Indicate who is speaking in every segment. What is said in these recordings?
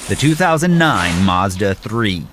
Speaker 1: the 2009 Mazda 3.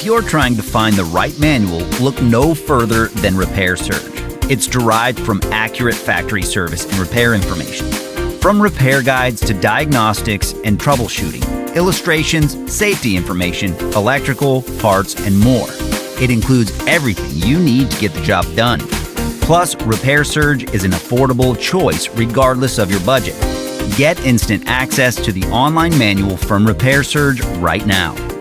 Speaker 1: If you're trying to find the right manual, look no further than Repair Surge. It's derived from accurate factory service and repair information. From repair guides to diagnostics and troubleshooting, illustrations, safety information, electrical, parts, and more. It includes everything you need to get the job done. Plus, Repair Surge is an affordable choice regardless of your budget. Get instant access to the online manual from Repair Surge right now.